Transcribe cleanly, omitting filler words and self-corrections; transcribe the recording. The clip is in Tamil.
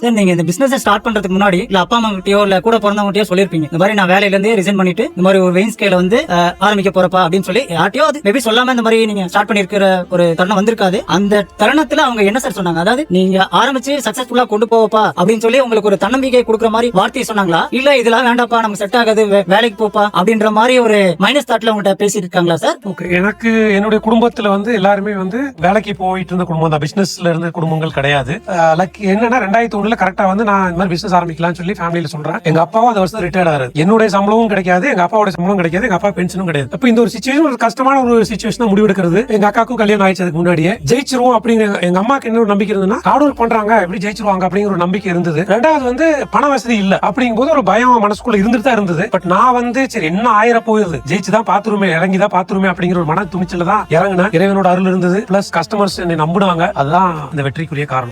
சார் நீங்க இந்த பிசினஸ் ஸ்டார்ட் பண்றதுக்கு முன்னாடி இல்ல அப்பா அம்மா கிட்டயோ இல்ல கூட பிறந்தவங்ககிட்டயோ சொல்லிருப்பீங்க இந்த மாதிரி நான் வேலையில இருந்தே ரிசைன் பண்ணிட்டு இந்த மாதிரி ஒரு வெயின் ஸ்கேல வந்து ஆரம்பிக்க போறப்பா அப்படின்னு சொல்லி யார்ட்டையோ அது மேபி சொல்லாம இந்த மாதிரி நீங்க ஸ்டார்ட் பண்ணிருக்கிற ஒரு தருணம் வந்திருக்காது. அந்த தருணத்துல அவங்க என்ன சார் சொன்னாங்க? அதாவது நீங்க ஆரம்பிச்சு சக்சஸ்ஃபுல்லா கொண்டு போவப்பா அப்படின்னு சொல்லி உங்களுக்கு ஒரு தன்னம்பிக்கை கொடுக்குற மாதிரி வார்த்தையை சொன்னாங்களா, இல்ல இதெல்லாம் வேண்டாப்பா நமக்கு செட் ஆகாது வேலைக்கு போப்பா அப்படின்ற மாதிரி ஒரு மைனஸ் தாட்ல உங்ககிட்ட பேசிருக்காங்களா சார்? ஓகே, எனக்கு என்னுடைய குடும்பத்துல வந்து எல்லாருமே வந்து வேலைக்கு போயிட்டு இருந்த குடும்பம் தான், பிசினஸ்ல இருந்த குடும்பங்கள் கிடையாது. லைக் என்னன்னா 2001 கரெக்டா வந்து நான் இந்த மாதிரி பிசினஸ் ஆரம்பிக்கலாம்னு சொல்லி ஃபேமிலியில சொல்றேன். எங்க அப்பாவும் அந்த வருஷம் ரிட்டையர்ட் ஆறாரு. என்னுடைய சம்பளமும் கிடைக்காது, எங்க அப்பாவோட சம்பளம் கிடைக்காது, எங்க அப்பா பென்ஷனும் கிடையாது. அப்ப இந்த ஒரு சிச்சுவேஷன் ஒரு கஷ்டமான ஒரு சிச்சுவேஷன் முடிவெடுக்கிறது. எங்க அக்காவுக்கும் கல்யாணம் ஆயிடுச்சு அதுக்கு முன்னாடியே. ஜெயிச்சிருவோம் அப்படின்னு எங்க அம்மாக்கு என்ன ஒரு நம்பிக்கை இருந்ததுன்னா, ஹார்ட் ஒர்க் பண்றாங்க எப்படி ஜெயிச்சிருவாங்க அப்படிங்கிற ஒரு நம்பிக்கை இருந்தது. ரெண்டாவது வந்து பண வசதி இல்ல அப்படிங்கும் போது ஒரு பயம் மனசுக்குள்ள இருந்துட்டு தான் இருந்தது. பட் நான் வந்து சரி என்ன ஆயிர போகுது, ஜெயிச்சுதான் பாத்துருமே, இறங்கிதான் பாத்துருமே அப்படிங்கிற ஒரு மன துணிச்சல தான் இறங்கினேன். இறைவனோட அருள் இருந்தது, பிளஸ் கஸ்டமர்ஸ் என்னை நம்புனாங்க. அதுதான் இந்த வெற்றிக்குரிய காரணம்.